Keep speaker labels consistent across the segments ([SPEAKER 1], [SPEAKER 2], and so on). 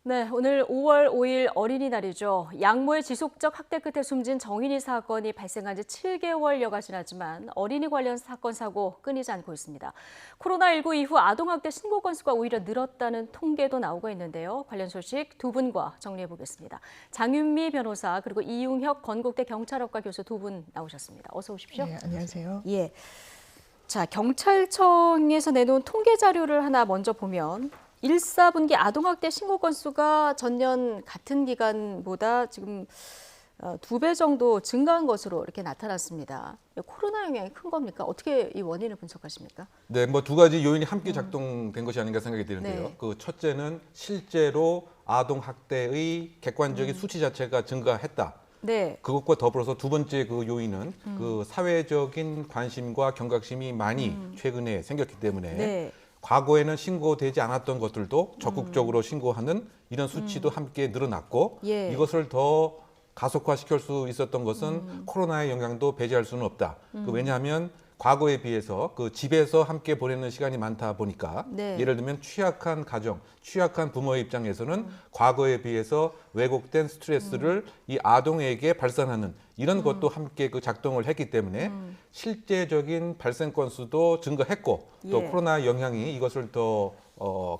[SPEAKER 1] 네, 오늘 5월 5일 어린이날이죠. 양모의 지속적 학대 끝에 숨진 정인이 사건이 발생한 지 7개월여가 지났지만 어린이 관련 사건 사고 끊이지 않고 있습니다. 코로나19 이후 아동학대 신고 건수가 오히려 늘었다는 통계도 나오고 있는데요. 관련 소식 두 분과 정리해 보겠습니다. 장윤미 변호사 그리고 이웅혁 건국대 경찰학과 교수 두 분 나오셨습니다. 어서 오십시오.
[SPEAKER 2] 네, 안녕하세요.
[SPEAKER 1] 예. 자, 경찰청에서 내놓은 통계 자료를 하나 먼저 보면 1, 4분기 아동학대 신고 건수가 전년 같은 기간보다 지금 2배 정도 증가한 것으로 이렇게 나타났습니다. 코로나 영향이 큰 겁니까? 어떻게 이 원인을 분석하십니까?
[SPEAKER 3] 네, 뭐 두 가지 요인이 함께 작동된 것이 아닌가 생각이 드는데요.
[SPEAKER 1] 네.
[SPEAKER 3] 그 첫째는 실제로 아동 학대의 객관적인 수치 자체가 증가했다.
[SPEAKER 1] 네.
[SPEAKER 3] 그것과 더불어서 두 번째 그 요인은 그 사회적인 관심과 경각심이 많이 최근에 생겼기 때문에
[SPEAKER 1] 네.
[SPEAKER 3] 과거에는 신고되지 않았던 것들도 적극적으로 신고하는 이런 수치도 함께 늘어났고
[SPEAKER 1] 예.
[SPEAKER 3] 이것을 더 가속화시킬 수 있었던 것은 코로나의 영향도 배제할 수는 없다. 왜냐하면 과거에 비해서 그 집에서 함께 보내는 시간이 많다 보니까
[SPEAKER 1] 네.
[SPEAKER 3] 예를 들면 취약한 가정, 취약한 부모의 입장에서는 과거에 비해서 왜곡된 스트레스를 이 아동에게 발산하는 이런 것도 함께 그 작동을 했기 때문에 실제적인 발생 건수도 증가했고 또
[SPEAKER 1] 예.
[SPEAKER 3] 코로나 영향이 이것을 더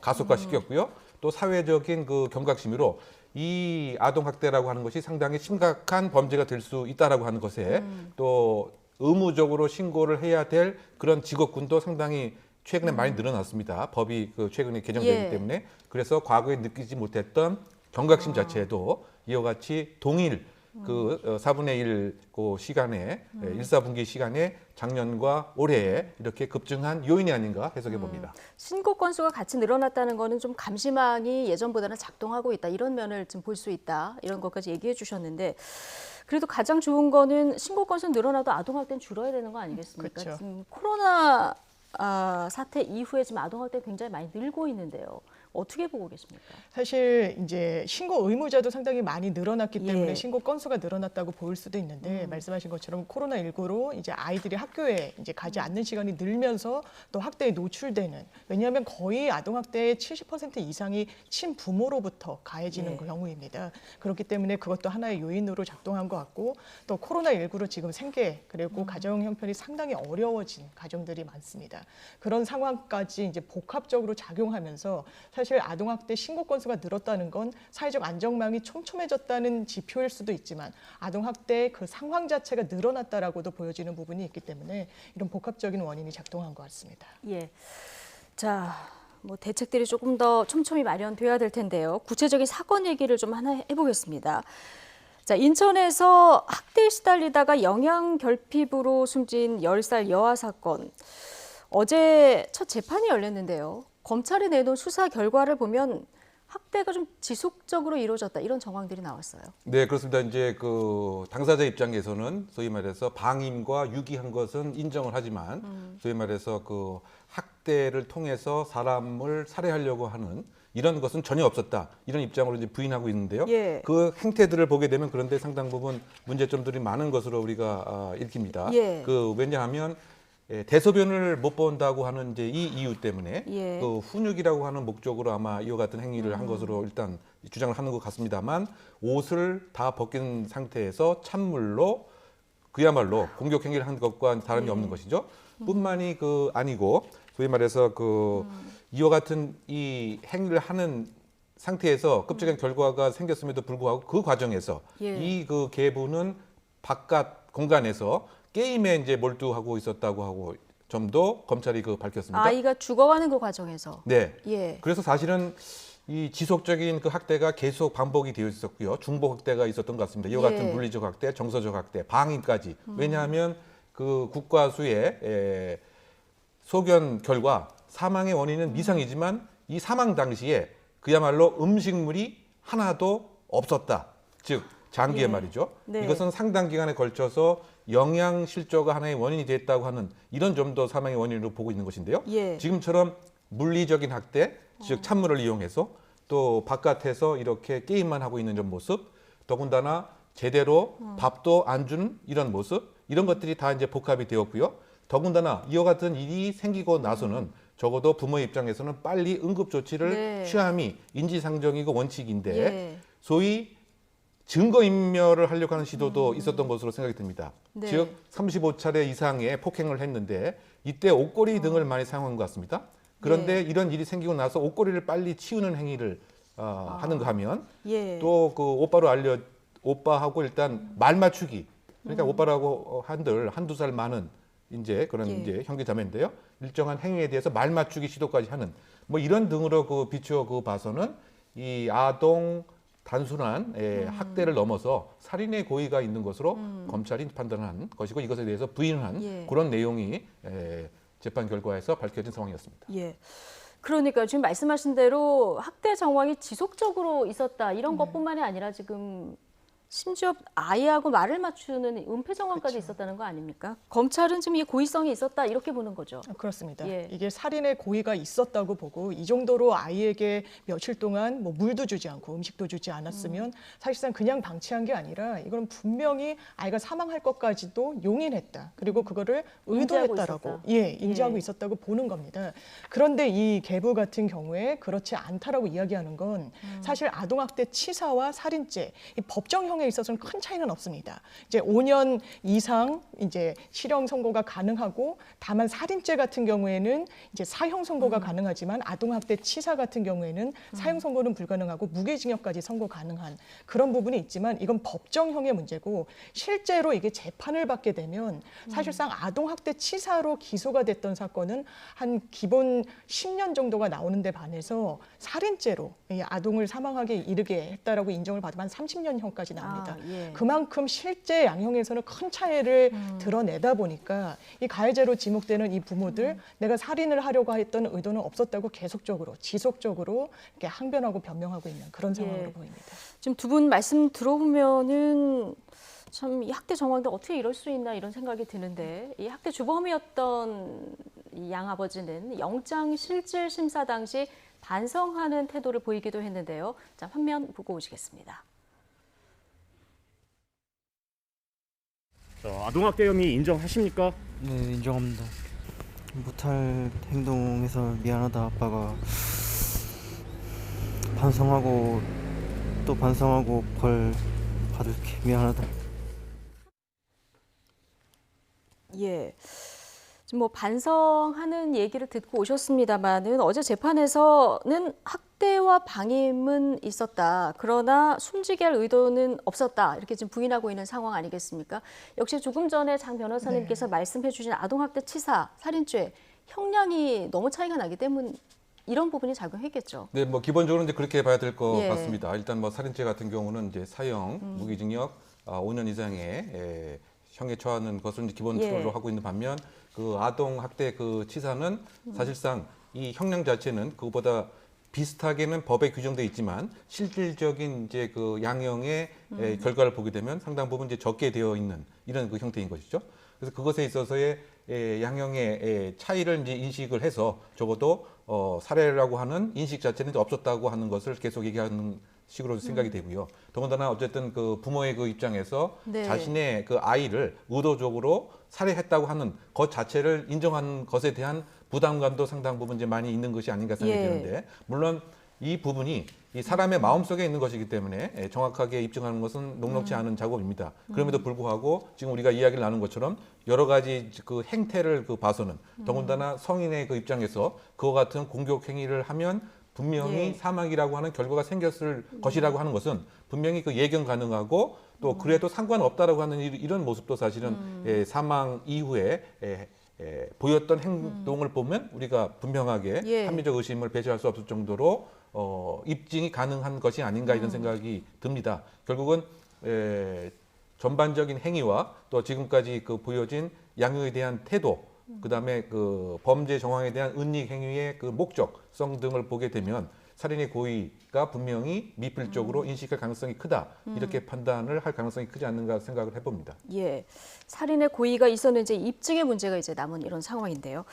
[SPEAKER 3] 가속화시켰고요. 또 사회적인 그 경각심으로 이 아동 학대라고 하는 것이 상당히 심각한 범죄가 될 수 있다라고 하는 것에 또 의무적으로 신고를 해야 될 그런 직업군도 상당히 최근에 많이 늘어났습니다. 법이 그 최근에 개정되기
[SPEAKER 1] 예.
[SPEAKER 3] 때문에 그래서 과거에 느끼지 못했던 경각심 자체도 이와 같이 동일 그 4분의 1 그 시간에 1, 4분기 시간에 작년과 올해에 이렇게 급증한 요인이 아닌가 해석해 봅니다.
[SPEAKER 1] 신고 건수가 같이 늘어났다는 거는 좀 감시망이 예전보다는 작동하고 있다. 이런 면을 좀 볼 수 있다. 이런 것까지 얘기해 주셨는데 그래도 가장 좋은 거는 신고 건수 늘어나도 아동학대는 줄어야 되는 거 아니겠습니까?
[SPEAKER 2] 그렇죠.
[SPEAKER 1] 지금 코로나 사태 이후에 지금 아동학대 굉장히 많이 늘고 있는데요. 어떻게 보고 계십니까?
[SPEAKER 2] 사실 이제 신고 의무자도 상당히 많이 늘어났기 때문에
[SPEAKER 1] 예.
[SPEAKER 2] 신고 건수가 늘어났다고 보일 수도 있는데 말씀하신 것처럼 코로나19로 이제 아이들이 학교에 이제 가지 않는 시간이 늘면서 또 학대에 노출되는 왜냐하면 거의 아동학대의 70% 이상이 친부모로부터 가해지는
[SPEAKER 1] 예.
[SPEAKER 2] 경우입니다. 그렇기 때문에 그것도 하나의 요인으로 작동한 것 같고 또 코로나19로 지금 생계 그리고 가정 형편이 상당히 어려워진 가정들이 많습니다. 그런 상황까지 이제 복합적으로 작용하면서 사실 아동학대 신고 건수가 늘었다는 건 사회적 안정망이 촘촘해졌다는 지표일 수도 있지만 아동학대의 그 상황 자체가 늘어났다라고도 보여지는 부분이 있기 때문에 이런 복합적인 원인이 작동한 것 같습니다.
[SPEAKER 1] 예. 자, 뭐 대책들이 조금 더 촘촘히 마련돼야 될 텐데요. 구체적인 사건 얘기를 좀 하나 해보겠습니다. 자, 인천에서 학대에 시달리다가 영양결핍으로 숨진 10살 여아 사건. 어제 첫 재판이 열렸는데요. 검찰이 내놓은 수사 결과를 보면 학대가 좀 지속적으로 이루어졌다 이런 정황들이 나왔어요.
[SPEAKER 3] 네, 그렇습니다. 이제 그 당사자 입장에서는 소위 말해서 방임과 유기한 것은 인정을 하지만 소위 말해서 그 학대를 통해서 사람을 살해하려고 하는 이런 것은 전혀 없었다. 이런 입장으로 이제 부인하고 있는데요.
[SPEAKER 1] 예.
[SPEAKER 3] 그 행태들을 보게 되면 그런데 상당 부분 문제점들이 많은 것으로 우리가 읽힙니다.
[SPEAKER 1] 예.
[SPEAKER 3] 그 왜냐하면 대소변을 못 본다고 하는 이제 이 이유 때문에
[SPEAKER 1] 예.
[SPEAKER 3] 그 훈육이라고 하는 목적으로 아마 이와 같은 행위를 한 것으로 일단 주장을 하는 것 같습니다만 옷을 다 벗긴 상태에서 찬물로 그야말로 공격 행위를 한 것과 다름이 없는 것이죠. 뿐만이 그 아니고 소위 말해서 그 이와 같은 이 행위를 하는 상태에서 급격한 결과가 생겼음에도 불구하고 그 과정에서
[SPEAKER 1] 예.
[SPEAKER 3] 이 그 계부는 바깥 공간에서 게임에 이제 몰두하고 있었다고 하고 점도 검찰이 그 밝혔습니다.
[SPEAKER 1] 아이가 죽어가는 그 과정에서.
[SPEAKER 3] 네.
[SPEAKER 1] 예.
[SPEAKER 3] 그래서 사실은 이 지속적인 그 학대가 계속 반복이 되어 있었고요. 중복 학대가 있었던 것 같습니다. 이와 같은
[SPEAKER 1] 예.
[SPEAKER 3] 물리적 학대, 정서적 학대, 방임까지. 왜냐하면 그 국과수의 소견 결과 사망의 원인은 미상이지만 이 사망 당시에 그야말로 음식물이 하나도 없었다. 즉 장기에
[SPEAKER 1] 예.
[SPEAKER 3] 말이죠.
[SPEAKER 1] 네.
[SPEAKER 3] 이것은 상당 기간에 걸쳐서 영양 실조가 하나의 원인이 됐다고 하는 이런 점도 사망의 원인으로 보고 있는 것인데요.
[SPEAKER 1] 예.
[SPEAKER 3] 지금처럼 물리적인 학대, 즉 찬물을 이용해서 또 바깥에서 이렇게 게임만 하고 있는 이런 모습, 더군다나 제대로 밥도 안 주는 이런 모습, 이런 것들이 다 이제 복합이 되었고요. 더군다나 이와 같은 일이 생기고 나서는 적어도 부모의 입장에서는 빨리 응급 조치를
[SPEAKER 1] 네.
[SPEAKER 3] 취함이 인지상정이고 원칙인데
[SPEAKER 1] 예.
[SPEAKER 3] 소위 증거인멸을 하려고 하는 시도도 있었던 것으로 생각이 듭니다.
[SPEAKER 1] 네.
[SPEAKER 3] 즉 35차례 이상의 폭행을 했는데 이때 옷걸이 등을 많이 사용한 것 같습니다. 그런데 이런 일이 생기고 나서 옷걸이를 빨리 치우는 행위를 하는가 하면
[SPEAKER 1] 예.
[SPEAKER 3] 또 그 오빠하고 일단 말 맞추기. 그러니까 오빠라고 한두 살 많은 이제 그런
[SPEAKER 1] 예.
[SPEAKER 3] 이제 형제자매인데요. 일정한 행위에 대해서 말 맞추기 시도까지 하는 뭐 이런 등으로 그 비추어 그 봐서는 이 아동 단순한 학대를 넘어서 살인의 고의가 있는 것으로 검찰이 판단한 것이고 이것에 대해서 부인한
[SPEAKER 1] 예.
[SPEAKER 3] 그런 내용이 재판 결과에서 밝혀진 상황이었습니다.
[SPEAKER 1] 예. 그러니까 지금 말씀하신 대로 학대 정황이 지속적으로 있었다 이런 것뿐만이 아니라 지금 심지어 아이하고 말을 맞추는 은폐 정황까지
[SPEAKER 2] 그렇죠.
[SPEAKER 1] 있었다는 거 아닙니까? 검찰은 지금 이 고의성이 있었다 이렇게 보는 거죠.
[SPEAKER 2] 그렇습니다.
[SPEAKER 1] 예.
[SPEAKER 2] 이게 살인의 고의가 있었다고 보고 이 정도로 아이에게 며칠 동안 뭐 물도 주지 않고 음식도 주지 않았으면 사실상 그냥 방치한 게 아니라 이건 분명히 아이가 사망할 것까지도 용인했다. 그리고 그거를
[SPEAKER 1] 인지하고
[SPEAKER 2] 의도했다라고
[SPEAKER 1] 있었다.
[SPEAKER 2] 인지하고
[SPEAKER 1] 예.
[SPEAKER 2] 있었다고 보는 겁니다. 그런데 이 계부 같은 경우에 그렇지 않다라고 이야기하는 건 사실 아동학대 치사와 살인죄 이 법정형에 있어서는 큰 차이는 없습니다. 이제 5년 이상 이제 실형 선고가 가능하고 다만 살인죄 같은 경우에는 이제 사형 선고가 가능하지만 아동학대 치사 같은 경우에는 사형 선고는 불가능하고 무기징역까지 선고 가능한 그런 부분이 있지만 이건 법정형의 문제고 실제로 이게 재판을 받게 되면 사실상 아동학대 치사로 기소가 됐던 사건은 한 기본 10년 정도가 나오는데 반해서 살인죄로 이 아동을 사망하게 이르게 했다라고 인정을 받으면 한 30년형까지 나옵니다.
[SPEAKER 1] 예.
[SPEAKER 2] 그만큼 실제 양형에서는 큰 차이를 드러내다 보니까 이 가해자로 지목되는 이 부모들 내가 살인을 하려고 했던 의도는 없었다고 계속적으로 지속적으로 이렇게 항변하고 변명하고 있는 그런 상황으로
[SPEAKER 1] 예.
[SPEAKER 2] 보입니다.
[SPEAKER 1] 지금 두 분 말씀 들어보면은 참 이 학대 정황도 어떻게 이럴 수 있나 이런 생각이 드는데 이 학대 주범이었던 이 양아버지는 영장 실질 심사 당시 반성하는 태도를 보이기도 했는데요. 자, 화면 보고 오시겠습니다.
[SPEAKER 4] 아동학대 혐의 인정하십니까?
[SPEAKER 5] 네, 인정합니다. 못할 행동해서 미안하다. 아빠가 반성하고 또 반성하고 벌 받을게. 미안하다.
[SPEAKER 1] 예. 지금 뭐 반성하는 얘기를 듣고 오셨습니다마는 어제 재판에서는 학대와 방임은 있었다. 그러나 숨지게 할 의도는 없었다. 이렇게 지금 부인하고 있는 상황 아니겠습니까? 역시 조금 전에 장 변호사님께서 말씀해 주신 아동학대 치사, 살인죄 형량이 너무 차이가 나기 때문에 이런 부분이 작용했겠죠.
[SPEAKER 3] 네, 뭐 기본적으로 이제 그렇게 봐야 될 것
[SPEAKER 1] 예.
[SPEAKER 3] 같습니다. 일단 뭐 살인죄 같은 경우는 이제 사형, 무기징역 5년 이상의 형에 처하는 것을 이제 기본적으로
[SPEAKER 1] 예.
[SPEAKER 3] 하고 있는 반면 그 아동 학대 그 치사는 사실상 이 형량 자체는 그보다 비슷하게는 법에 규정돼 있지만 실질적인 이제 그 양형의 결과를 보게 되면 상당 부분 이제 적게 되어 있는 이런 그 형태인 것이죠. 그래서 그것에 있어서의 양형의 차이를 이제 인식을 해서 적어도 살해라고 하는 인식 자체는 이제 없었다고 하는 것을 계속 얘기하는 식으로 생각이 되고요. 더군다나 어쨌든 그 부모의 그 입장에서
[SPEAKER 1] 네.
[SPEAKER 3] 자신의 그 아이를 의도적으로 살해했다고 하는 것 자체를 인정한 것에 대한 부담감도 상당 부분 이제 많이 있는 것이 아닌가 생각이
[SPEAKER 1] 예.
[SPEAKER 3] 드는데 물론 이 부분이 이 사람의 마음속에 있는 것이기 때문에 정확하게 입증하는 것은 녹록지 않은 작업입니다. 그럼에도 불구하고 지금 우리가 이야기를 나눈 것처럼 여러 가지 그 행태를 그 봐서는 더군다나 성인의 그 입장에서 그와 같은 공격 행위를 하면 분명히
[SPEAKER 1] 예.
[SPEAKER 3] 사망이라고 하는 결과가 생겼을 것이라고 하는 것은 분명히 그 예견 가능하고 또 그래도 상관없다라고 하는 이런 모습도 사실은 사망 이후에 보였던 행동을 보면 우리가 분명하게
[SPEAKER 1] 예.
[SPEAKER 3] 합리적 의심을 배제할 수 없을 정도로 입증이 가능한 것이 아닌가 이런 생각이 듭니다. 결국은 전반적인 행위와 또 지금까지 그 보여진 양형에 대한 태도, 그다음에 그 범죄 정황에 대한 은닉 행위의 그 목적성 등을 보게 되면 살인의 고의가 분명히 미필적으로 인식할 가능성이 크다 이렇게 판단을 할 가능성이 크지 않는가 생각을 해봅니다.
[SPEAKER 1] 예, 살인의 고의가 있었는지 입증의 문제가 이제 남은 이런 상황인데요.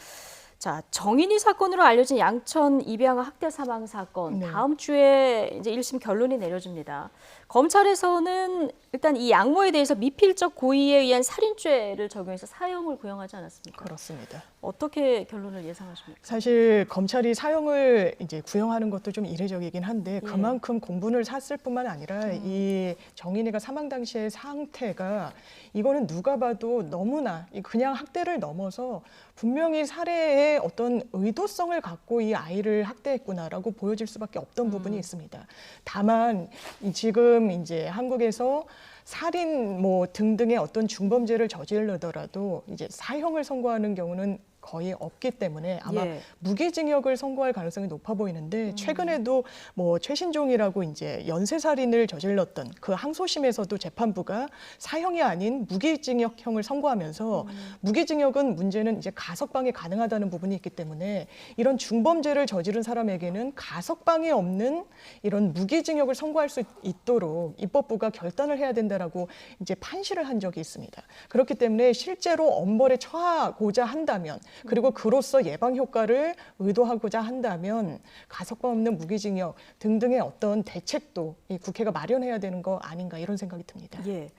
[SPEAKER 1] 자, 정인이 사건으로 알려진 양천 입양아 학대 사망 사건
[SPEAKER 2] 네.
[SPEAKER 1] 다음 주에 이제 1심 결론이 내려집니다. 검찰에서는 일단 이 양모에 대해서 미필적 고의에 의한 살인죄를 적용해서 사형을 구형하지 않았습니까?
[SPEAKER 2] 그렇습니다.
[SPEAKER 1] 어떻게 결론을 예상하십니까?
[SPEAKER 2] 사실 검찰이 사형을 이제 구형하는 것도 좀 이례적이긴 한데
[SPEAKER 1] 예.
[SPEAKER 2] 그만큼 공분을 샀을 뿐만 아니라 이 정인이가 사망 당시의 상태가 이거는 누가 봐도 너무나 그냥 학대를 넘어서 분명히 살해의 어떤 의도성을 갖고 이 아이를 학대했구나라고 보여질 수밖에 없던 부분이 있습니다. 다만 지금 이제 한국에서 살인 뭐 등등의 어떤 중범죄를 저지르더라도 이제 사형을 선고하는 경우는 거의 없기 때문에 아마
[SPEAKER 1] 예.
[SPEAKER 2] 무기징역을 선고할 가능성이 높아 보이는데 최근에도 뭐 최신종이라고 이제 연쇄살인을 저질렀던 그 항소심에서도 재판부가 사형이 아닌 무기징역형을 선고하면서 무기징역은 문제는 이제 가석방이 가능하다는 부분이 있기 때문에 이런 중범죄를 저지른 사람에게는 가석방이 없는 이런 무기징역을 선고할 수 있도록 입법부가 결단을 해야 된다라고 이제 판시를 한 적이 있습니다. 그렇기 때문에 실제로 엄벌에 처하고자 한다면 그리고 그로써 예방 효과를 의도하고자 한다면 가석방 없는 무기징역 등등의 어떤 대책도 이 국회가 마련해야 되는 거 아닌가 이런 생각이 듭니다.
[SPEAKER 1] 예.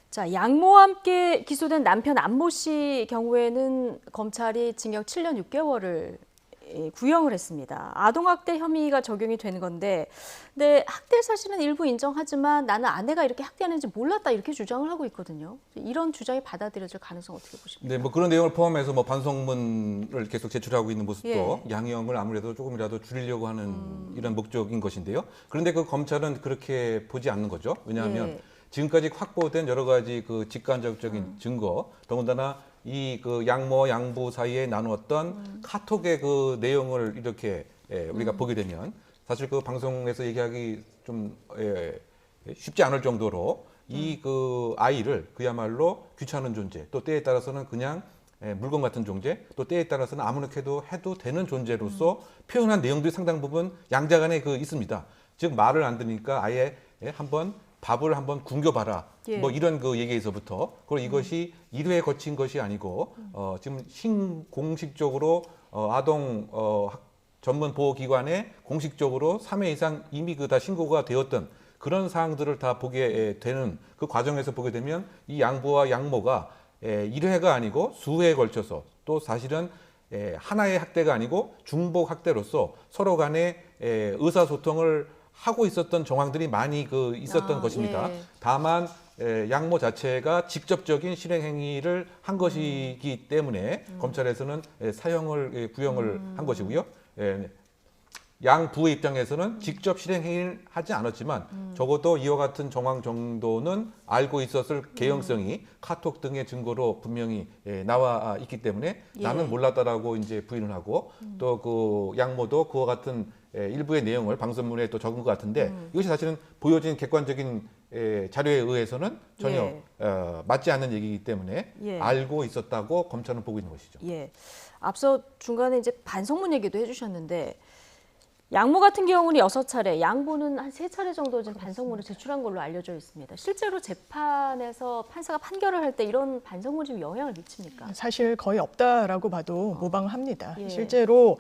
[SPEAKER 1] 자, 양모와 함께 기소된 남편 안모 씨 경우에는 검찰이 징역 7년 6개월을 구형을 했습니다. 아동학대 혐의가 적용이 되는 건데, 근데 학대 사실은 일부 인정하지만 나는 아내가 이렇게 학대하는지 몰랐다 이렇게 주장을 하고 있거든요. 이런 주장이 받아들여질 가능성 어떻게 보십니까?
[SPEAKER 3] 네, 뭐 그런 내용을 포함해서 뭐 반성문을 계속 제출하고 있는 모습도
[SPEAKER 1] 예.
[SPEAKER 3] 양형을 아무래도 조금이라도 줄이려고 하는 이런 목적인 것인데요. 그런데 그 검찰은 그렇게 보지 않는 거죠. 왜냐하면
[SPEAKER 1] 예.
[SPEAKER 3] 지금까지 확보된 여러 가지 그 직간접적인 증거, 더군다나 이 그 양모 양부 사이에 나누었던 카톡의 그 내용을 이렇게 우리가 보게 되면 사실 그 방송에서 얘기하기 좀 쉽지 않을 정도로 이 그 아이를 그야말로 귀찮은 존재, 또 때에 따라서는 그냥 물건 같은 존재, 또 때에 따라서는 아무렇게도 해도 되는 존재로서 표현한 내용들이 상당 부분 양자간에 그 있습니다. 즉 말을 안 듣으니까 아예 한번 밥을 한번 굶겨봐라.
[SPEAKER 1] 예.
[SPEAKER 3] 뭐 이런 그 얘기에서부터 그리고 이것이 1회 거친 것이 아니고 지금 신공식적으로 아동 전문 보호기관에 공식적으로 3회 이상 이미 그 다 신고가 되었던 그런 사항들을 다 보게 되는 그 과정에서 보게 되면 이 양부와 양모가 1회가 아니고 수회에 걸쳐서 또 사실은 하나의 학대가 아니고 중복 학대로서 서로 간에 의사소통을 하고 있었던 정황들이 많이 그 있었던 것입니다.
[SPEAKER 1] 예.
[SPEAKER 3] 다만 양모 자체가 직접적인 실행 행위를 한 것이기 때문에 검찰에서는 사형을 구형을 한 것이고요. 양 부의 입장에서는 직접 실행 행위를 하지 않았지만 적어도 이와 같은 정황 정도는 알고 있었을 개연성이 카톡 등의 증거로 분명히 나와 있기 때문에
[SPEAKER 1] 예.
[SPEAKER 3] 나는 몰랐다라고 이제 부인을 하고 또 그 양모도 그와 같은 일부의 내용을 방송문에 또 적은 것 같은데 이것이 사실은 보여진 객관적인 자료에 의해서는 전혀
[SPEAKER 1] 예.
[SPEAKER 3] 맞지 않는 얘기이기 때문에
[SPEAKER 1] 예.
[SPEAKER 3] 알고 있었다고 검찰은 보고 있는 것이죠.
[SPEAKER 1] 예. 앞서 중간에 이제 반성문 얘기도 해주셨는데 양모 같은 경우는 6차례, 양부는 한 3차례 정도 지금 반성문을 제출한 걸로 알려져 있습니다. 실제로 재판에서 판사가 판결을 할 때 이런 반성문이 좀 영향을 미칩니까?
[SPEAKER 2] 사실 거의 없다라고 봐도 무방합니다.
[SPEAKER 1] 예.
[SPEAKER 2] 실제로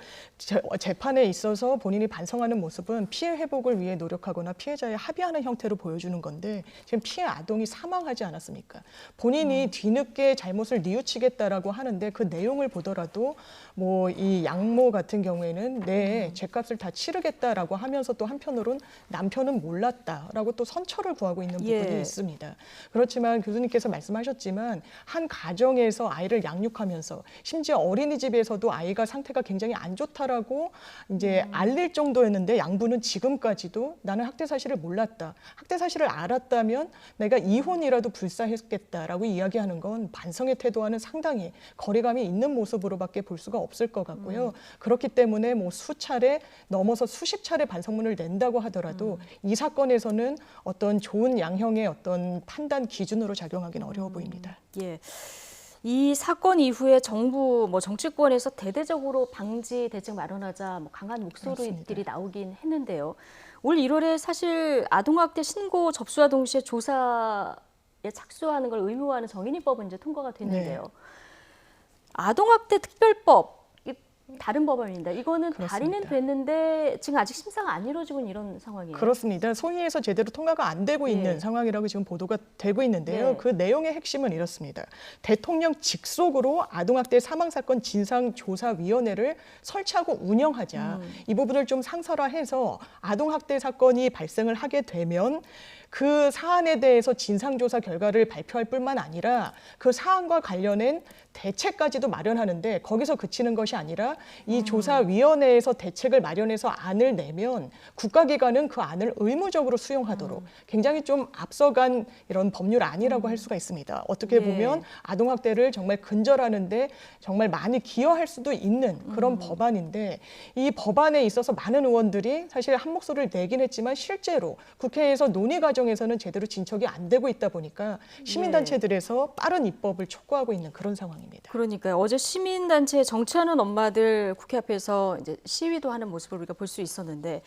[SPEAKER 2] 재판에 있어서 본인이 반성하는 모습은 피해 회복을 위해 노력하거나 피해자에 합의하는 형태로 보여주는 건데 지금 피해 아동이 사망하지 않았습니까? 본인이 뒤늦게 잘못을 뉘우치겠다라고 하는데 그 내용을 보더라도 뭐 이 양모 같은 경우에는 내 죄값을 다 치르겠다라고 하면서 또 한편으로는 남편은 몰랐다라고 또 선처를 구하고 있는 부분이
[SPEAKER 1] 예.
[SPEAKER 2] 있습니다. 그렇지만 교수님께서 말씀하셨지만 한 가정에서 아이를 양육하면서 심지어 어린이집에서도 아이가 상태가 굉장히 안 좋다라고 이제 알릴 정도였는데 양부는 지금까지도 나는 학대 사실을 몰랐다. 학대 사실을 알았다면 내가 이혼이라도 불사했겠다라고 이야기하는 건 반성의 태도와는 상당히 거리감이 있는 모습으로밖에 볼 수가 없을 것 같고요. 그렇기 때문에 뭐 수차례 넘어서 수십 차례 반성문을 낸다고 하더라도 이 사건에서는 어떤 좋은 양형의 어떤 판단 기준으로 작용하기는 어려워 보입니다.
[SPEAKER 1] 예. 이 사건 이후에 정부, 정치권에서 대대적으로 방지 대책 마련하자 강한 목소리들이
[SPEAKER 2] 맞습니다.
[SPEAKER 1] 나오긴 했는데요. 올 1월에 사실 아동학대 신고 접수와 동시에 조사에 착수하는 걸 의무화하는 정인이법은 이제 통과가 됐는데요. 아동학대 특별법 다른 법안입니다. 이거는
[SPEAKER 2] 그렇습니다.
[SPEAKER 1] 발의는 됐는데 지금 아직 심사가 안 이루어지고 있는 이런 상황이에요.
[SPEAKER 2] 그렇습니다. 소위에서 제대로 통과가 안 되고 있는
[SPEAKER 1] 예.
[SPEAKER 2] 상황이라고 지금 보도가 되고 있는데요.
[SPEAKER 1] 네.
[SPEAKER 2] 그 내용의 핵심은 이렇습니다. 대통령 직속으로 아동학대 사망사건 진상조사위원회를 설치하고 운영하자. 이 부분을 좀 상설화해서 아동학대 사건이 발생을 하게 되면 그 사안에 대해서 진상조사 결과를 발표할 뿐만 아니라 그 사안과 관련된 대책까지도 마련하는데 거기서 그치는 것이 아니라 이 조사위원회에서 대책을 마련해서 안을 내면 국가기관은 그 안을 의무적으로 수용하도록 굉장히 좀 앞서간 이런 법률안이라고 할 수가 있습니다. 어떻게
[SPEAKER 1] 네.
[SPEAKER 2] 보면 아동학대를 정말 근절하는데 정말 많이 기여할 수도 있는 그런 법안인데 이 법안에 있어서 많은 의원들이 사실 한 목소리를 내긴 했지만 실제로 국회에서 논의 과정에서는 제대로 진척이 안 되고 있다 보니까 시민단체들에서 빠른 입법을 촉구하고 있는 그런 상황입니다.
[SPEAKER 1] 그러니까요. 어제 시민단체 정치하는 엄마들 국회 앞에서 이제 시위도 하는 모습을 우리가 볼 수 있었는데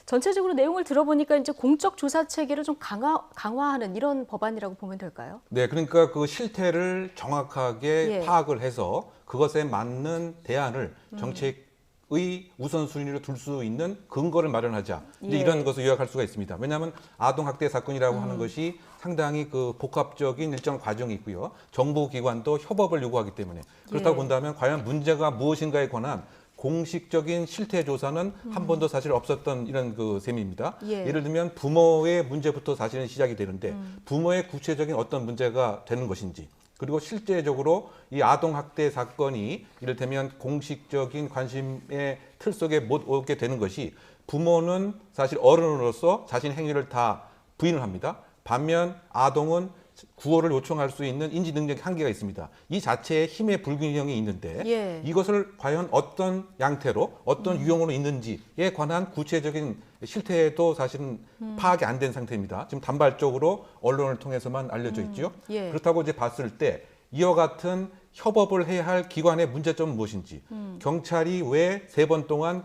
[SPEAKER 1] 전체적으로 내용을 들어보니까 이제 공적 조사 체계를 좀 강화하는 이런 법안이라고 보면 될까요?
[SPEAKER 3] 네, 그러니까 그 실태를 정확하게
[SPEAKER 1] 예.
[SPEAKER 3] 파악을 해서 그것에 맞는 대안을 정책의 우선순위로 둘 수 있는 근거를 마련하자. 이제
[SPEAKER 1] 예.
[SPEAKER 3] 이런 것을 요약할 수가 있습니다. 왜냐하면 아동학대 사건이라고 하는 것이 상당히 그 복합적인 일정 과정이 있고요. 정부기관도 협업을 요구하기 때문에 그렇다고
[SPEAKER 1] 예.
[SPEAKER 3] 본다면 과연 문제가 무엇인가에 관한 공식적인 실태 조사는 한 번도 사실 없었던 이런 그 셈입니다.
[SPEAKER 1] 예.
[SPEAKER 3] 예를 들면 부모의 문제부터 사실은 시작이 되는데 부모의 구체적인 어떤 문제가 되는 것인지 그리고 실제적으로 이 아동학대 사건이 이를테면 공식적인 관심의 틀 속에 못 오게 되는 것이 부모는 사실 어른으로서 자신의 행위를 다 부인을 합니다. 반면 아동은 구호를 요청할 수 있는 인지 능력의 한계가 있습니다. 이 자체에 힘의 불균형이 있는데
[SPEAKER 1] 예.
[SPEAKER 3] 이것을 과연 어떤 양태로 어떤 유형으로 있는지에 관한 구체적인 실태도 사실은 파악이 안 된 상태입니다. 지금 단발적으로 언론을 통해서만 알려져 있죠.
[SPEAKER 1] 예.
[SPEAKER 3] 그렇다고 이제 봤을 때 이와 같은 협업을 해야 할 기관의 문제점은 무엇인지 경찰이 왜 3번 동안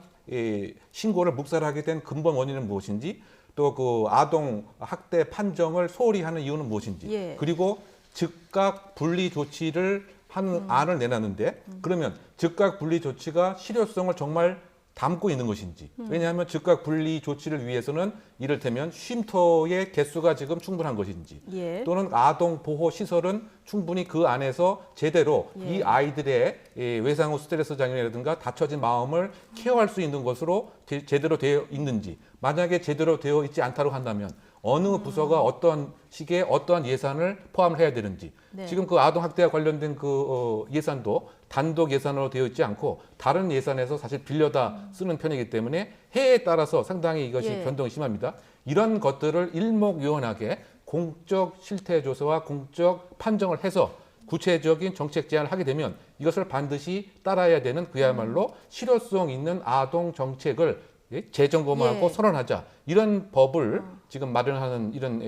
[SPEAKER 3] 신고를 묵살하게 된 근본 원인은 무엇인지 또 그 아동 학대 판정을 소홀히 하는 이유는 무엇인지
[SPEAKER 1] 예.
[SPEAKER 3] 그리고 즉각 분리 조치를 하는 안을 내놨는데 그러면 즉각 분리 조치가 실효성을 정말 담고 있는 것인지 왜냐하면 즉각 분리 조치를 위해서는 이를테면 쉼터의 개수가 지금 충분한 것인지
[SPEAKER 1] 예.
[SPEAKER 3] 또는 아동 보호 시설은 충분히 그 안에서 제대로
[SPEAKER 1] 예.
[SPEAKER 3] 이 아이들의 외상후 스트레스 장애라든가 다쳐진 마음을 케어할 수 있는 것으로 제대로 되어 있는지 만약에 제대로 되어 있지 않다고 한다면 어느 부서가 어떤 식의 어떠한 예산을 포함을 해야 되는지
[SPEAKER 1] 네.
[SPEAKER 3] 지금 그 아동 학대와 관련된 그 예산도 단독 예산으로 되어 있지 않고 다른 예산에서 사실 빌려다 쓰는 편이기 때문에 해에 따라서 상당히 이것이
[SPEAKER 1] 예.
[SPEAKER 3] 변동이 심합니다. 이런 것들을 일목요연하게 공적 실태 조사와 공적 판정을 해서 구체적인 정책 제안을 하게 되면 이것을 반드시 따라야 되는 그야말로 실효성 있는 아동 정책을 재점검하고
[SPEAKER 1] 예.
[SPEAKER 3] 선언하자 이런 법을 지금 마련하는 이런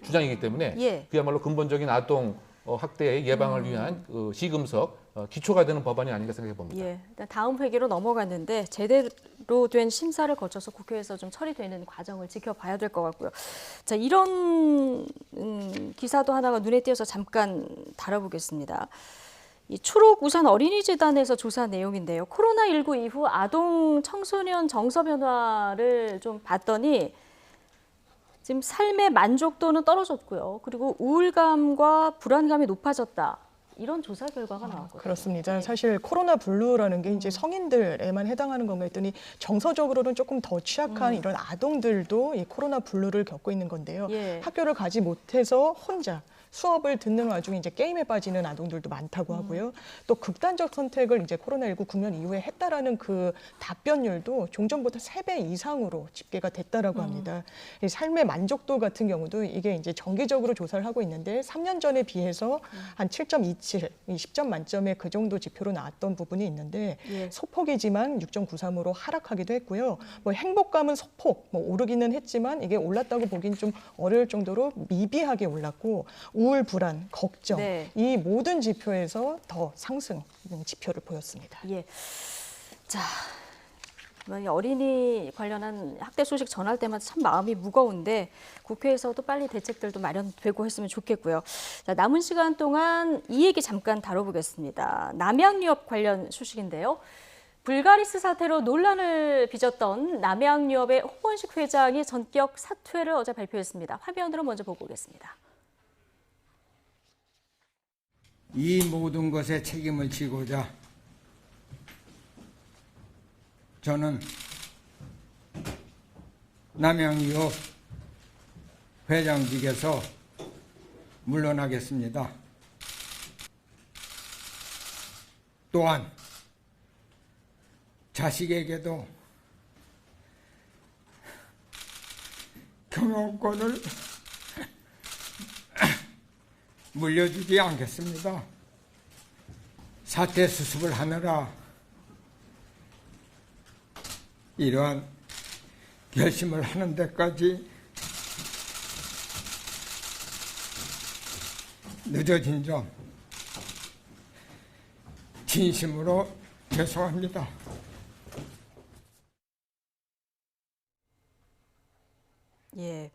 [SPEAKER 3] 주장이기 때문에
[SPEAKER 1] 예.
[SPEAKER 3] 그야말로 근본적인 아동 학대 예방을 위한 그 시금석 기초가 되는 법안이 아닌가 생각해 봅니다.
[SPEAKER 1] 예, 일단 다음 회기로 넘어갔는데 제대로 된 심사를 거쳐서 국회에서 좀 처리되는 과정을 지켜봐야 될 것 같고요. 자, 이런 기사도 하나가 눈에 띄어서 잠깐 다뤄보겠습니다. 이 초록 우산 어린이재단에서 조사 내용인데요. 코로나19 이후 아동 청소년 정서 변화를 좀 봤더니 지금 삶의 만족도는 떨어졌고요. 그리고 우울감과 불안감이 높아졌다. 이런 조사 결과가 나왔거든요.
[SPEAKER 2] 그렇습니다. 사실 코로나 블루라는 게 이제 성인들에만 해당하는 건가 했더니 정서적으로는 조금 더 취약한 이런 아동들도 이 코로나 블루를 겪고 있는 건데요.
[SPEAKER 1] 예.
[SPEAKER 2] 학교를 가지 못해서 혼자 수업을 듣는 와중에 이제 게임에 빠지는 아동들도 많다고 하고요. 또 극단적 선택을 이제 코로나19 국면 이후에 했다라는 그 답변율도 종전보다 3배 이상으로 집계가 됐다라고 합니다. 이 삶의 만족도 같은 경우도 이게 이제 정기적으로 조사를 하고 있는데 3년 전에 비해서 한 7.27, 10점 만점에 그 정도 지표로 나왔던 부분이 있는데
[SPEAKER 1] 예.
[SPEAKER 2] 소폭이지만 6.93으로 하락하기도 했고요. 뭐 행복감은 소폭 오르기는 했지만 이게 올랐다고 보기는 좀 어려울 정도로 미비하게 올랐고 우울, 불안, 걱정
[SPEAKER 1] 네.
[SPEAKER 2] 이 모든 지표에서 더 상승 지표를 보였습니다.
[SPEAKER 1] 예. 자, 어린이 관련한 학대 소식 전할 때마다 참 마음이 무거운데 국회에서도 빨리 대책들도 마련되고 했으면 좋겠고요. 자, 남은 시간 동안 이 얘기 잠깐 다뤄보겠습니다. 남양유업 관련 소식인데요. 불가리스 사태로 논란을 빚었던 남양유업의 홍원식 회장이 전격 사퇴를 어제 발표했습니다. 화면으로 먼저 보고 오겠습니다.
[SPEAKER 6] 이 모든 것에 책임을 지고자 저는 남양유업 회장직에서 물러나겠습니다. 또한 자식에게도 경영권을 물려주지 않겠습니다. 사퇴 수습을 하느라 이러한 결심을 하는 데까지 늦어진 점 진심으로 죄송합니다.
[SPEAKER 1] 예.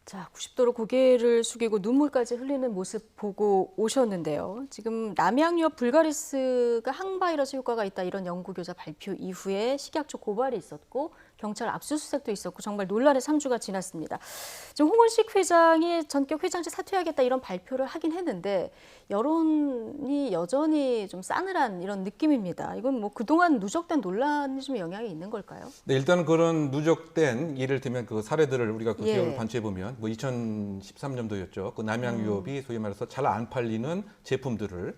[SPEAKER 1] 자, 90도로 고개를 숙이고 눈물까지 흘리는 모습 보고 오셨는데요. 지금 남양유업 불가리스가 항바이러스 효과가 있다 이런 연구교사 발표 이후에 식약처 고발이 있었고 경찰 압수수색도 있었고 정말 논란의 3주가 지났습니다. 지금 홍원식 회장이 전격 회장직 사퇴하겠다 이런 발표를 하긴 했는데 여론이 여전히 좀 싸늘한 이런 느낌입니다. 이건 뭐 그동안 누적된 논란이 좀 영향이 있는 걸까요?
[SPEAKER 3] 네, 일단 그런 누적된 예를 들면 그 사례들을 우리가 그
[SPEAKER 1] 예.
[SPEAKER 3] 기억을 반추해 보면 뭐 2013년도였죠. 그 남양유업이 소위 말해서 잘 안 팔리는 제품들을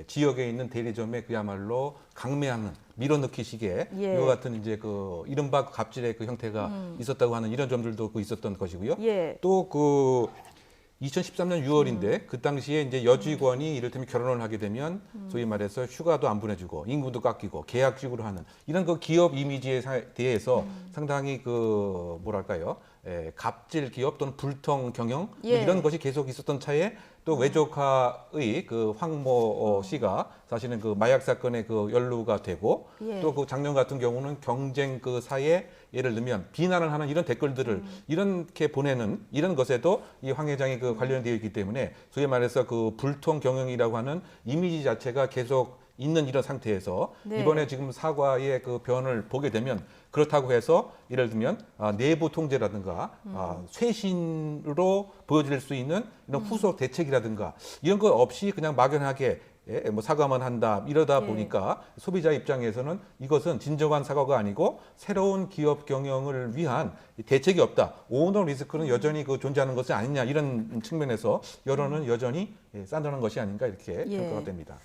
[SPEAKER 3] 지역에 있는 대리점에 그야말로 강매하는 밀어넣기식의
[SPEAKER 1] 예.
[SPEAKER 3] 이와 같은 이제 그 이른바 갑질의 그 형태가 있었다고 하는 이런 점들도 그 있었던 것이고요.
[SPEAKER 1] 예.
[SPEAKER 3] 또 그 2013년 6월인데 그 당시에 이제 여직원이 이를테면 결혼을 하게 되면 소위 말해서 휴가도 안 보내주고 임금도 깎이고 계약직으로 하는 이런 그 기업 이미지에 대해서 상당히 그 뭐랄까요? 갑질 기업 또는 불통 경영 뭐
[SPEAKER 1] 예.
[SPEAKER 3] 이런 것이 계속 있었던 차에 또 외조카의 그 황모 씨가 사실은 그 마약 사건에 그 연루가 되고
[SPEAKER 1] 예.
[SPEAKER 3] 또 그 작년 같은 경우는 경쟁 그 사이에 예를 들면 비난을 하는 이런 댓글들을 이렇게 보내는 이런 것에도 이 황 회장이 그 관련되어 있기 때문에 소위 말해서 그 불통 경영이라고 하는 이미지 자체가 계속 있는 이런 상태에서
[SPEAKER 1] 네.
[SPEAKER 3] 이번에 지금 사과의 그 변을 보게 되면 그렇다고 해서 예를 들면 내부 통제라든가 쇄신으로 보여질 수 있는 이런 후속 대책이라든가 이런 거 없이 그냥 막연하게 뭐 사과만 한다 이러다
[SPEAKER 1] 예.
[SPEAKER 3] 보니까 소비자 입장에서는 이것은 진정한 사과가 아니고 새로운 기업 경영을 위한 대책이 없다. 오너 리스크는 여전히 그 존재하는 것이 아니냐 이런 측면에서 여론은 여전히 싸늘한 것이 아닌가 이렇게
[SPEAKER 1] 예.
[SPEAKER 3] 평가가 됩니다.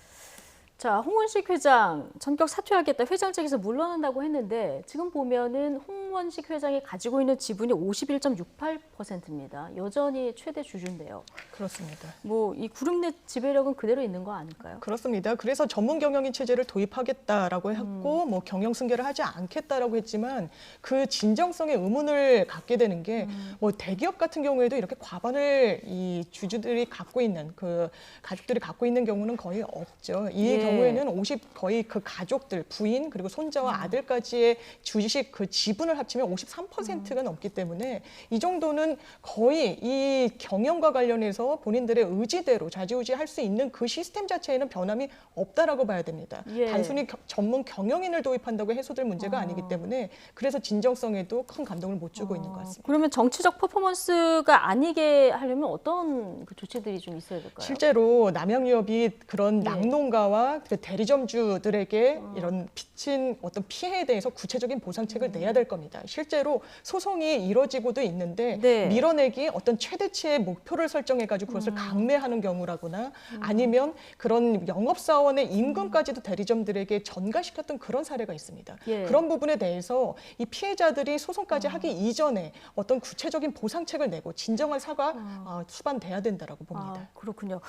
[SPEAKER 1] 자, 홍원식 회장 전격 사퇴하겠다 회장직에서 물러난다고 했는데 지금 보면은 홍원식 회장이 가지고 있는 지분이 51.68%입니다. 여전히 최대 주주인데요.
[SPEAKER 2] 그렇습니다.
[SPEAKER 1] 뭐 이 그룹 내 지배력은 그대로 있는 거 아닐까요?
[SPEAKER 2] 그렇습니다. 그래서 전문 경영인 체제를 도입하겠다라고 했고 뭐 경영 승계를 하지 않겠다라고 했지만 그 진정성에 의문을 갖게 되는 게 뭐 대기업 같은 경우에도 이렇게 과반을 이 주주들이 갖고 있는 그 가족들이 갖고 있는 경우는 거의 없죠. 이
[SPEAKER 1] 예.
[SPEAKER 2] 경우에는 거의 그 가족들 부인 그리고 손자와 아들까지의 주식 그 지분을 합치면 53%가 넘기 때문에 이 정도는 거의 이 경영과 관련해서 본인들의 의지대로 좌지우지할 수 있는 그 시스템 자체에는 변함이 없다라고 봐야 됩니다.
[SPEAKER 1] 예.
[SPEAKER 2] 단순히 전문 경영인을 도입한다고 해소될 문제가 아니기 때문에 그래서 진정성에도 큰 감동을 못 주고 있는 것 같습니다.
[SPEAKER 1] 그러면 정치적 퍼포먼스가 아니게 하려면 어떤 그 조치들이 좀 있어야 될까요?
[SPEAKER 2] 실제로 남양유업이 그런
[SPEAKER 1] 예.
[SPEAKER 2] 낙농가와 그 대리점주들에게 이런 빚진 어떤 피해에 대해서 구체적인 보상책을 내야 될 겁니다. 실제로 소송이 이뤄지고도 있는데
[SPEAKER 1] 네.
[SPEAKER 2] 밀어내기 어떤 최대치의 목표를 설정해가지고 그것을 강매하는 경우라거나 아니면 그런 영업사원의 임금까지도 대리점들에게 전가시켰던 그런 사례가 있습니다.
[SPEAKER 1] 예.
[SPEAKER 2] 그런 부분에 대해서 이 피해자들이 소송까지 하기 이전에 어떤 구체적인 보상책을 내고 진정한 사과 수반돼야 된다라고 봅니다.
[SPEAKER 1] 아, 그렇군요.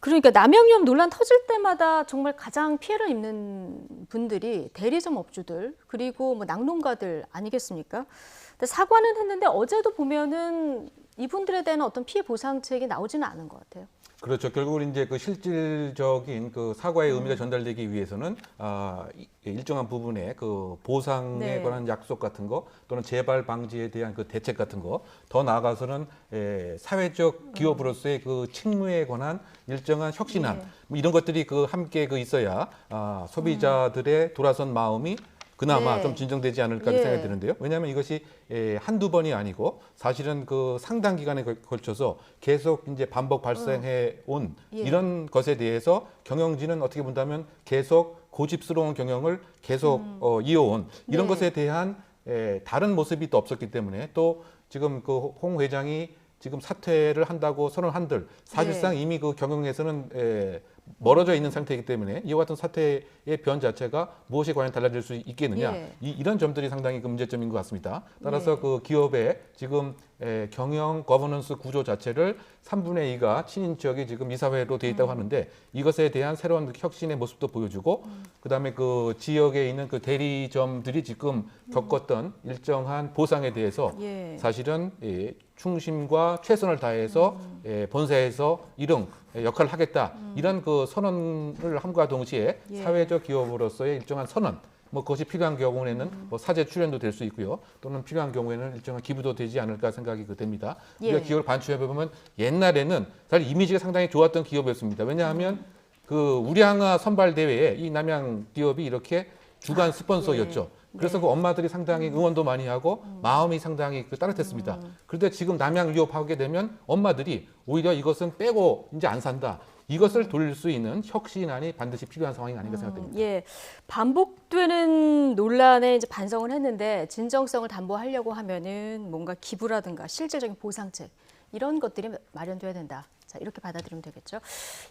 [SPEAKER 1] 그러니까 남양유업 논란 터질 때마다 정말 가장 피해를 입는 분들이 대리점 업주들 그리고 뭐 낙농가들 아니겠습니까? 근데 사과는 했는데 어제도 보면은 이분들에 대한 어떤 피해 보상책이 나오지는 않은 것 같아요.
[SPEAKER 3] 그렇죠. 결국은 이제 그 실질적인 그 사과의 의미가 전달되기 위해서는 일정한 부분의 그 보상에
[SPEAKER 1] 네.
[SPEAKER 3] 관한 약속 같은 거 또는 재발 방지에 대한 그 대책 같은 거 더 나아가서는 사회적 기업으로서의 그 책무에 관한 일정한 혁신안
[SPEAKER 1] 예.
[SPEAKER 3] 뭐 이런 것들이 그 함께 그 있어야 소비자들의 돌아선 마음이 그나마
[SPEAKER 1] 네.
[SPEAKER 3] 좀 진정되지 않을까
[SPEAKER 1] 예.
[SPEAKER 3] 생각이 드는데요. 왜냐하면 이것이 한두 번이 아니고 사실은 그 상당 기간에 걸쳐서 계속 이제 반복 발생해 온
[SPEAKER 1] 예.
[SPEAKER 3] 이런 것에 대해서 경영진은 어떻게 본다면 계속 고집스러운 경영을 계속 이어온 이런
[SPEAKER 1] 네.
[SPEAKER 3] 것에 대한 다른 모습이 또 없었기 때문에 또 지금 그 홍 회장이 지금 사퇴를 한다고 선언한들 사실상
[SPEAKER 1] 네.
[SPEAKER 3] 이미 그 경영에서는 멀어져 있는 상태이기 때문에 이와 같은 사태의 변 자체가 무엇이 과연 달라질 수 있겠느냐
[SPEAKER 1] 예.
[SPEAKER 3] 이런 점들이 상당히 그 문제점인 것 같습니다. 따라서
[SPEAKER 1] 예.
[SPEAKER 3] 그 기업의 지금 경영 거버넌스 구조 자체를 3분의 2가 친인척이 지금 이사회로 돼 있다고 하는데 이것에 대한 새로운 혁신의 모습도 보여주고 그다음에 그 지역에 있는 그 대리점들이 지금 겪었던 일정한 보상에 대해서
[SPEAKER 1] 예.
[SPEAKER 3] 사실은 충심과 최선을 다해서 본사에서 이런 역할을 하겠다 이런 그 선언을 함과 동시에
[SPEAKER 1] 예.
[SPEAKER 3] 사회적 기업으로서의 일정한 선언 뭐 그것이 필요한 경우에는 뭐 사제 출연도 될 수 있고요 또는 필요한 경우에는 일정한 기부도 되지 않을까 생각이 됩니다.
[SPEAKER 1] 예.
[SPEAKER 3] 우리가 기업을 반추해 보면 옛날에는 사실 이미지가 상당히 좋았던 기업이었습니다. 왜냐하면 그 우량아 선발 대회에 이 남양 기업이 이렇게 주간 스폰서였죠. 그래서 그 엄마들이 상당히 응원도 많이 하고 마음이 상당히 그 따뜻했습니다. 그런데 지금 남양 유업하게 되면 엄마들이 오히려 이것은 빼고 이제 안 산다. 이것을 돌릴 수 있는 혁신안이 반드시 필요한 상황이 아닌가 생각됩니다.
[SPEAKER 1] 예, 반복되는 논란에 이제 반성을 했는데 진정성을 담보하려고 하면은 뭔가 기부라든가 실질적인 보상책 이런 것들이 마련돼야 된다. 자, 이렇게 받아들이면 되겠죠.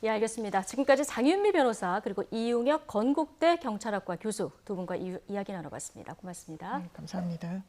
[SPEAKER 1] 예, 알겠습니다. 지금까지 장윤미 변호사 그리고 이용혁 건국대 경찰학과 교수 두 분과 이야기 나눠봤습니다. 고맙습니다.
[SPEAKER 2] 감사합니다.